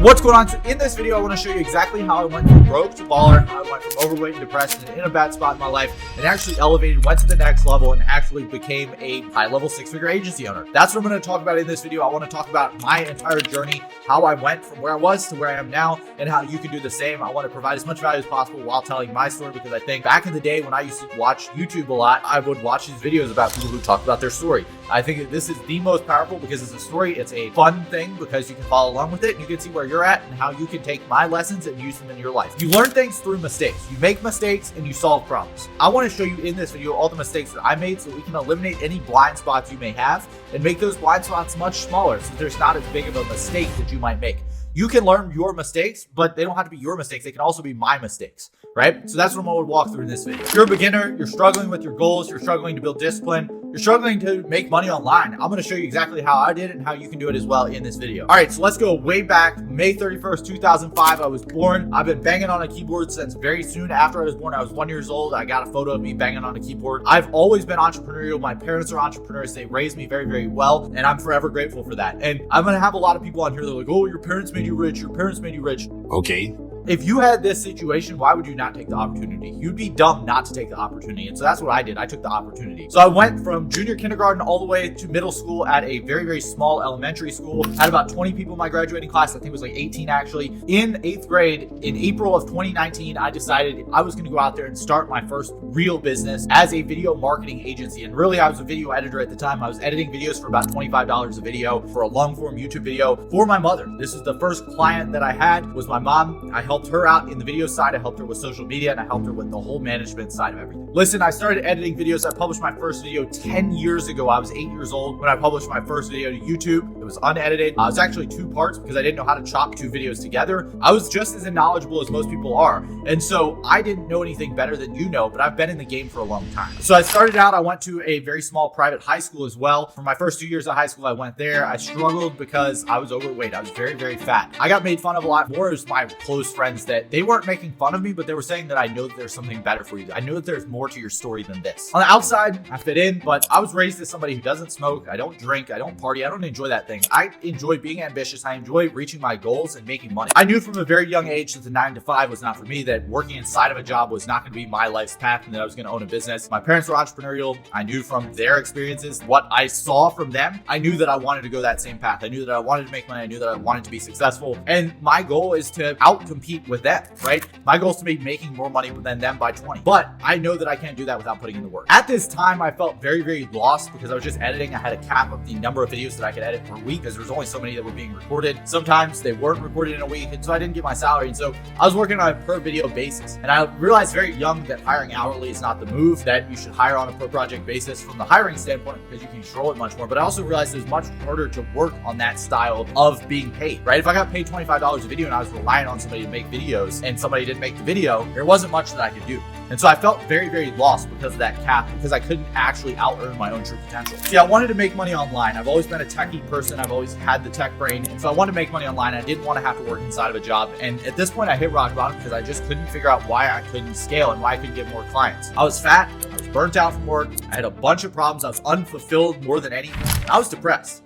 What's going on? So in this video, I want to show you exactly how I went from broke to baller, how I went from overweight and depressed and in a bad spot in my life and actually elevated, went to the next level and actually became a high-level six-figure agency owner. That's what I'm going to talk about in this video. I want to talk about my entire journey, how I went from where I was to where I am now, and how you can do the same. I want to provide as much value as possible while telling my story, because I think back in the day when I used to watch YouTube a lot, I would watch these videos about people who talk about their story. I think that this is the most powerful because it's a story. It's a fun thing because you can follow along with it and you can see where you're at and how you can take my lessons and use them in your life. You learn things through mistakes. You make mistakes and you solve problems. I want to show you in this video all the mistakes that I made so we can eliminate any blind spots you may have and make those blind spots much smaller so there's not as big of a mistake that you might make. You can learn your mistakes, but they don't have to be your mistakes. They can also be my mistakes, right? So that's what I'm going to walk through in this video. If you're a beginner, you're struggling with your goals, you're struggling to build discipline, you're struggling to make money online, I'm going to show you exactly how I did it and how you can do it as well in this video. All right, so let's go way back. May 31st, 2005, I was born. I've been banging on a keyboard since very soon after I was born. I was 1 year old. I got a photo of me banging on a keyboard. I've always been entrepreneurial. My parents are entrepreneurs. They raised me very, very well, and I'm forever grateful for that. And I'm going to have a lot of people on here that are like, oh, your parents made you rich. Your parents made you rich. Okay. If you had this situation, why would you not take the opportunity? You'd be dumb not to take the opportunity. And so that's what I did. I took the opportunity. So I went from junior kindergarten all the way to middle school at a very, very small elementary school. Had about 20 people in my graduating class. I think it was like 18 actually. In 8th grade, in April of 2019, I decided I was going to go out there and start my first real business as a video marketing agency. And really, I was a video editor at the time. I was editing videos for about $25 a video for a long form YouTube video for my mother. This is the first client that I had, was my mom. I helped her out in the video side. I helped her with social media and I helped her with the whole management side of everything. Listen, I started editing videos. I published my first video 10 years ago. I was 8 years old when I published my first video to YouTube. It was unedited. It was actually 2 parts because I didn't know how to chop 2 videos together. I was just as knowledgeable as most people are. And so I didn't know anything better than you know, but I've been in the game for a long time. So I started out, I went to a very small private high school as well. For my first 2 years of high school, I went there. I struggled because I was overweight. I was very, very fat. I got made fun of a lot more as my close friends that they weren't making fun of me, but they were saying that I know that there's something better for you. I know that there's more to your story than this. On the outside, I fit in, but I was raised as somebody who doesn't smoke. I don't drink. I don't party. I don't enjoy that thing. I enjoy being ambitious. I enjoy reaching my goals and making money. I knew from a very young age that the 9 to 5 was not for me, that working inside of a job was not going to be my life's path, and that I was going to own a business. My parents were entrepreneurial. I knew from their experiences, what I saw from them, I knew that I wanted to go that same path. I knew that I wanted to make money. I knew that I wanted to be successful. And my goal is to out-compete with them, right? My goal is to be making more money than them by 20. But I know that I can't do that without putting in the work. At this time, I felt very, very lost because I was just editing. I had a cap of the number of videos that I could edit per week because there was only so many that were being recorded. Sometimes they weren't recorded in a week, and so I didn't get my salary. And so I was working on a per video basis. And I realized very young that hiring hourly is not the move, that you should hire on a per project basis from the hiring standpoint because you can control it much more. But I also realized it was much harder to work on that style of being paid, right? If I got paid $25 a video and I was relying on somebody to make videos and somebody didn't make the video, there wasn't much that I could do. And so I felt very, very lost because of that cap, because I couldn't actually out-earn my own true potential. See, I wanted to make money online. I've always been a techie person. I've always had the tech brain. And so I wanted to make money online. I didn't want to have to work inside of a job. And at this point, I hit rock bottom because I just couldn't figure out why I couldn't scale and why I couldn't get more clients. I was fat. I was burnt out from work. I had a bunch of problems. I was unfulfilled more than anything. I was depressed.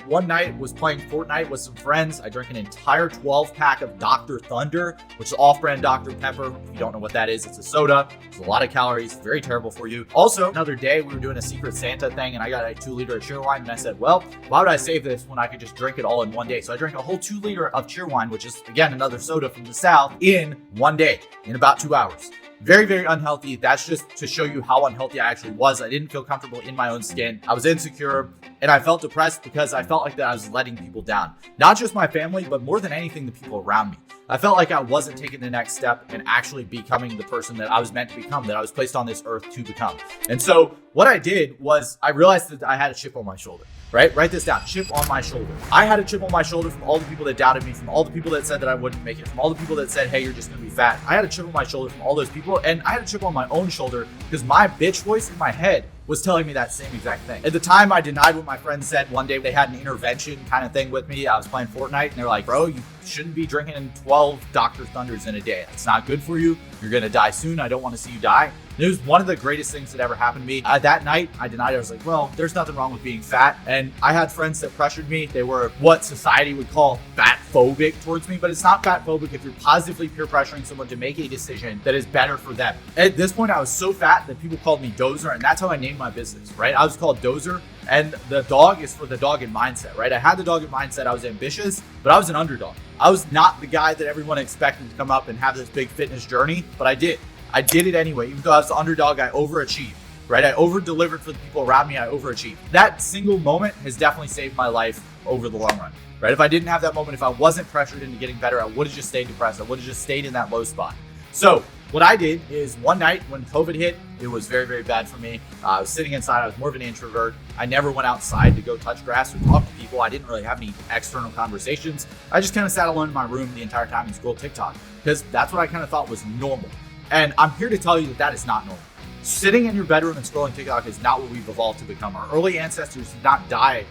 One night was playing Fortnite with some friends. I drank an entire 12-pack of Dr. Thunder, which is off-brand Dr. Pepper. If you don't know what that is, it's a soda. It's a lot of calories, very terrible for you. Also, another day, we were doing a Secret Santa thing, and I got a 2-liter of Cheerwine, and I said, well, why would I save this when I could just drink it all in one day? So I drank a whole 2-liter of Cheerwine, which is, again, another soda from the South, in one day, in about 2 hours. Very, very unhealthy. That's just to show you how unhealthy I actually was. I didn't feel comfortable in my own skin. I was insecure and I felt depressed because I felt like that I was letting people down. Not just my family, but more than anything, the people around me. I felt like I wasn't taking the next step and actually becoming the person that I was meant to become, that I was placed on this earth to become. And so what I did was I realized that I had a chip on my shoulder, right? Write this down, chip on my shoulder. I had a chip on my shoulder from all the people that doubted me, from all the people that said that I wouldn't make it, from all the people that said, hey, you're just gonna be fat. I had a chip on my shoulder from all those people, and I had a chip on my own shoulder because my bitch voice in my head was telling me that same exact thing. At the time, I denied what my friends said. One day they had an intervention kind of thing with me. I was playing Fortnite and they're like, bro, you shouldn't be drinking 12 Dr. Thunders in a day. It's not good for you. You're gonna die soon. I don't want to see you die. It was one of the greatest things that ever happened to me. That night, I denied it. I was like, well, there's nothing wrong with being fat. And I had friends that pressured me. They were what society would call fat phobic towards me, but it's not fat phobic if you're positively peer pressuring someone to make a decision that is better for them. At this point, I was so fat that people called me Dozer, and that's how I named my business, right? I was called Dozer, and the dog is for the dogged mindset, right? I had the dogged mindset. I was ambitious, but I was an underdog. I was not the guy that everyone expected to come up and have this big fitness journey, but I did. I did it anyway. Even though I was the underdog, I overachieved, right? I over-delivered for the people around me. I overachieved. That single moment has definitely saved my life over the long run, right? If I didn't have that moment, if I wasn't pressured into getting better, I would have just stayed depressed. I would have just stayed in that low spot. So what I did is one night when COVID hit, it was very, very bad for me. I was sitting inside. I was more of an introvert. I never went outside to go touch grass or talk to people. I didn't really have any external conversations. I just kind of sat alone in my room the entire time and scrolled TikTok because that's what I kind of thought was normal. And I'm here to tell you that that is not normal. Sitting in your bedroom and scrolling TikTok is not what we've evolved to become. Our early ancestors did not die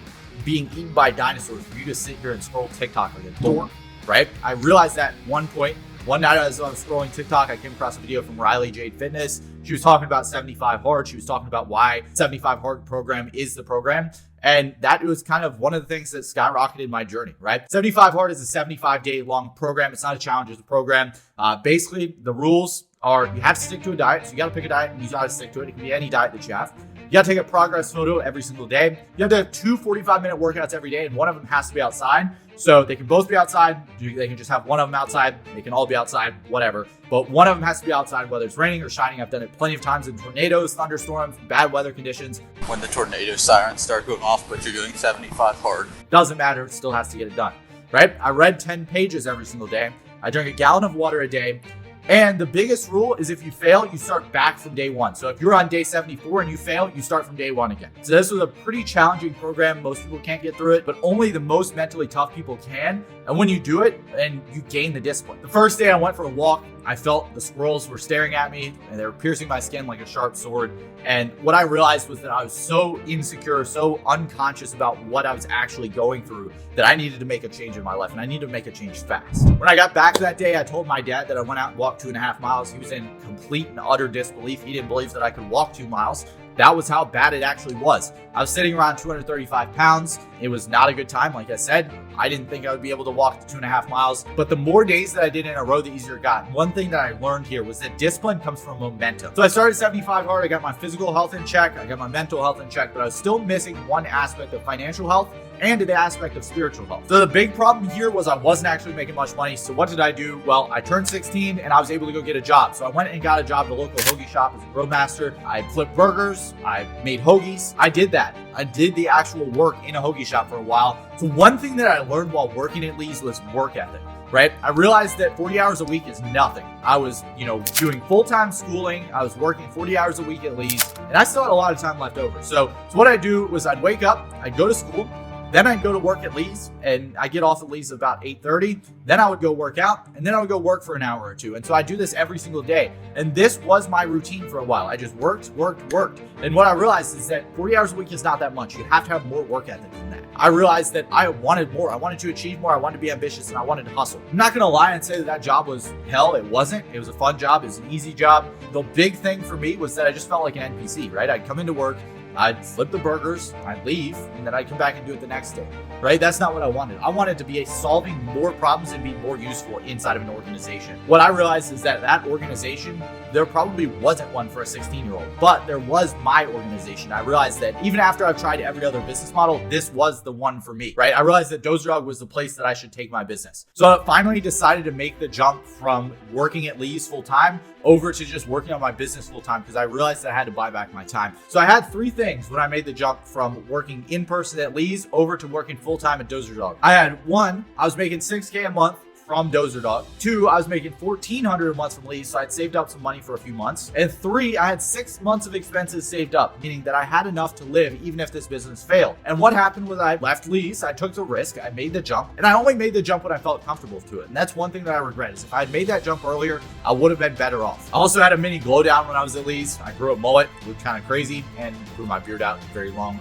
being eaten by dinosaurs for you to sit here and scroll TikTok like a dork, right? I realized that at one point. One night I was scrolling TikTok, I came across a video from Riley Jade Fitness. She was talking about 75 Hard. She was talking about why 75 Hard program is the program. And that was kind of one of the things that skyrocketed my journey, right? 75 Hard is a 75-day long program. It's not a challenge, it's a program. Basically, the rules are you have to stick to a diet. So you got to pick a diet and you got to stick to it. It can be any diet that you have. You got to take a progress photo every single day. You have to have 2 45-minute workouts every day, and one of them has to be outside. So they can both be outside. They can just have one of them outside. They can all be outside, whatever. But one of them has to be outside, whether it's raining or shining. I've done it plenty of times in tornadoes, thunderstorms, bad weather conditions. When the tornado sirens start going off, but you're doing 75 hard. Doesn't matter. It still has to get it done, right? I read 10 pages every single day. I drank a gallon of water a day. And the biggest rule is if you fail, you start back from day one. So if you're on day 74 and you fail, you start from day one again. So this was a pretty challenging program. Most people can't get through it, but only the most mentally tough people can. And when you do it, and you gain the discipline. The first day I went for a walk, I felt the squirrels were staring at me and they were piercing my skin like a sharp sword. And what I realized was that I was so insecure, so unconscious about what I was actually going through that I needed to make a change in my life, and I needed to make a change fast. When I got back that day, I told my dad that I went out and walked 2.5 miles. He was in complete and utter disbelief. He didn't believe that I could walk 2 miles. That was how bad it actually was. I was sitting around 235 pounds. It was not a good time. Like I said, I didn't think I would be able to walk the 2.5 miles, but the more days that I did in a row, the easier it got. One thing that I learned here was that discipline comes from momentum. So I started 75 hard. I got my physical health in check. I got my mental health in check, but I was still missing one aspect of financial health and the aspect of spiritual health. So the big problem here was I wasn't actually making much money. So what did I do? Well, I turned 16 and I was able to go get a job. So I went and got a job at a local hoagie shop as a grill master. I flipped burgers. I made hoagies. I did that. I did the actual work in a hoagie shop for a while. So one thing that I learned while working at Lee's was work ethic, right? I realized that 40 hours a week is nothing. I was, doing full-time schooling. I was working 40 hours a week at Lee's, and I still had a lot of time left over. So what I'd do was I'd wake up, I'd go to school, then I'd go to work at Lee's, and I get off at Lee's about 8:30. Then I would go work out, and then I would go work for an hour or two. And so I do this every single day. And this was my routine for a while. I just worked. And what I realized is that 40 hours a week is not that much. You have to have more work ethic than that. I realized that I wanted more. I wanted to achieve more. I wanted to be ambitious, and I wanted to hustle. I'm not gonna lie and say that job was hell. It wasn't. It was a fun job. It was an easy job. The big thing for me was that I just felt like an NPC, right? I'd come into work, I'd flip the burgers, I'd leave, and then I'd come back and do it the next day, right? That's not what I wanted. I wanted to be solving more problems and be more useful inside of an organization. What I realized is that organization, there probably wasn't one for a 16-year-old, but there was my organization. I realized that even after I've tried every other business model, this was the one for me, right? I realized that Doer Dog was the place that I should take my business. So I finally decided to make the jump from working at Lee's full-time over to just working on my business full-time because I realized that I had to buy back my time. So I had 3 things when I made the jump from working in person at Lee's over to working full-time at Doer Dog. I had 1, I was making $6K a month from Doer Dog. 2, I was making $1,400 a month from Lee's, so I'd saved up some money for a few months. And 3, I had 6 months of expenses saved up, meaning that I had enough to live even if this business failed. And what happened was I left Lee's, I took the risk, I made the jump, and I only made the jump when I felt comfortable to it. And that's one thing that I regret is if I had made that jump earlier, I would have been better off. I also had a mini glow down when I was at Lee's. I grew a mullet, looked kind of crazy, and grew my beard out very long.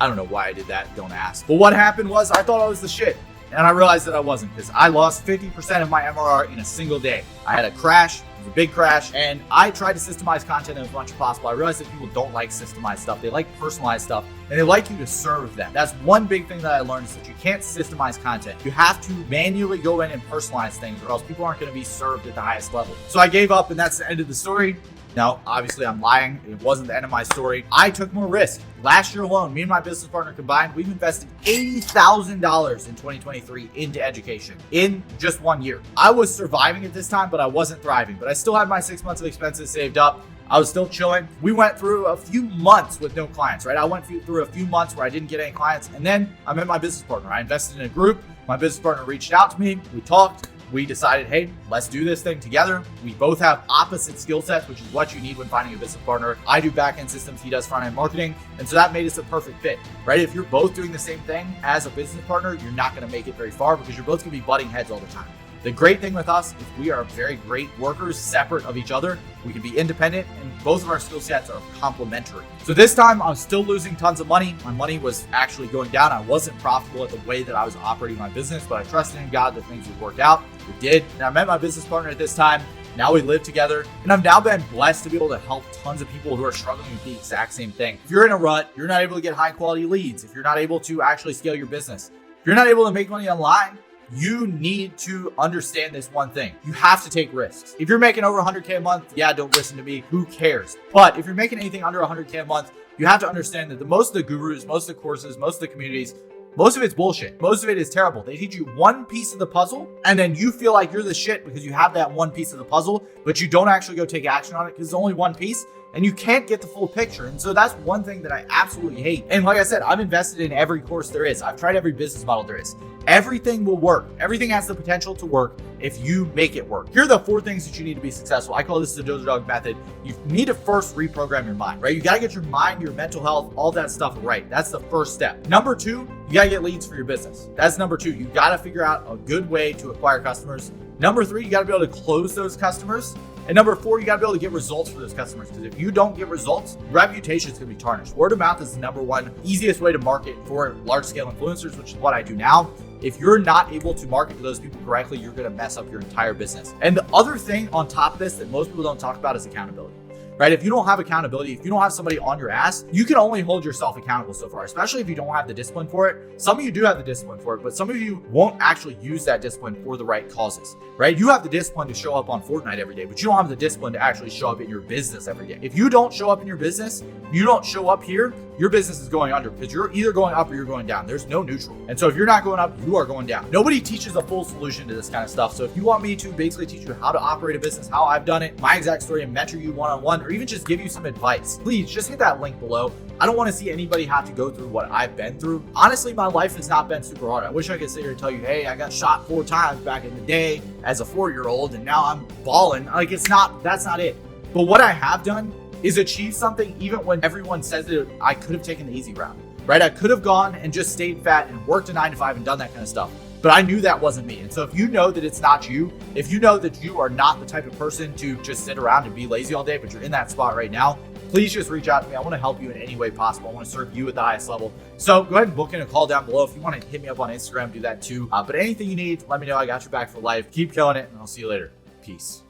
I don't know why I did that, don't ask. But what happened was I thought I was the shit. And I realized that I wasn't, because I lost 50% of my MRR in a single day. I had a crash. It was a big crash, and I tried to systemize content as much as possible. I realized that people don't like systemized stuff. They like personalized stuff, and they like you to serve them. That's one big thing that I learned, is that you can't systemize content. You have to manually go in and personalize things, or else people aren't going to be served at the highest level. So I gave up, and that's the end of the story. Now, obviously, I'm lying. It wasn't the end of my story. I took more risk. Last year alone, me and my business partner combined, we've invested $80,000 in 2023 into education in just 1 year. I was surviving at this time, but I wasn't thriving. But I still had my 6 months of expenses saved up. I was still chilling. We went through a few months with no clients, right? I went through a few months where I didn't get any clients. And then I met my business partner. I invested in a group. My business partner reached out to me. We talked. We decided, hey, let's do this thing together. We both have opposite skill sets, which is what you need when finding a business partner. I do back-end systems, he does front-end marketing. And so that made us a perfect fit, right? If you're both doing the same thing as a business partner, you're not gonna make it very far, because you're both gonna be butting heads all the time. The great thing with us is we are very great workers, separate of each other. We can be independent, and both of our skill sets are complementary. So this time I was still losing tons of money. My money was actually going down. I wasn't profitable at the way that I was operating my business, but I trusted in God that things would work out. It did. And I met my business partner at this time. Now we live together, and I've now been blessed to be able to help tons of people who are struggling with the exact same thing. If you're in a rut, you're not able to get high quality leads, if you're not able to actually scale your business, if you're not able to make money online, you need to understand this one thing. You have to take risks. If you're making over 100K a month, yeah, don't listen to me. Who cares? But if you're making anything under 100K a month, you have to understand that most of the gurus, most of the courses, most of the communities, most of it's bullshit. Most of it is terrible. They teach you one piece of the puzzle, and then you feel like you're the shit because you have that one piece of the puzzle, but you don't actually go take action on it because it's only one piece. And you can't get the full picture. And so that's one thing that I absolutely hate. And like I said, I've invested in every course there is. I've tried every business model there is. Everything will work. Everything has the potential to work if you make it work. Here are the 4 things that you need to be successful. I call this the Doer Dog Method. You need to first reprogram your mind, right? You got to get your mind, your mental health, all that stuff right. That's the first step. Number 2, you got to get leads for your business. That's number 2. You got to figure out a good way to acquire customers. Number 3, you got to be able to close those customers. And number 4, you got to be able to get results for those customers, because if you don't get results, reputation is going to be tarnished. Word of mouth is the number 1 easiest way to market for large scale influencers, which is what I do now. If you're not able to market to those people correctly, you're going to mess up your entire business. And the other thing on top of this that most people don't talk about is accountability. Right? If you don't have accountability, if you don't have somebody on your ass, you can only hold yourself accountable so far, especially if you don't have the discipline for it. Some of you do have the discipline for it, but some of you won't actually use that discipline for the right causes, right? You have the discipline to show up on Fortnite every day, but you don't have the discipline to actually show up in your business every day. If you don't show up in your business, you don't show up here, your business is going under, because you're either going up or you're going down. There's no neutral. And so if you're not going up, you are going down. Nobody teaches a full solution to this kind of stuff. So if you want me to basically teach you how to operate a business, how I've done it, my exact story, and mentor you one-on-one, or even just give you some advice, please just hit that link below. I don't want to see anybody have to go through what I've been through. Honestly, my life has not been super hard. I wish I could sit here and tell you, hey, I got shot 4 times back in the day as a 4-year-old, and now I'm balling. Like, that's not it. But what I have done is achieve something even when everyone says that I could have taken the easy route, right? I could have gone and just stayed fat and worked a 9 to 5 and done that kind of stuff. But I knew that wasn't me. And so if you know that it's not you, if you know that you are not the type of person to just sit around and be lazy all day, but you're in that spot right now, please just reach out to me. I want to help you in any way possible. I want to serve you at the highest level. So go ahead and book in a call down below. If you want to hit me up on Instagram, do that too. But anything you need, let me know. I got your back for life. Keep killing it, and I'll see you later. Peace.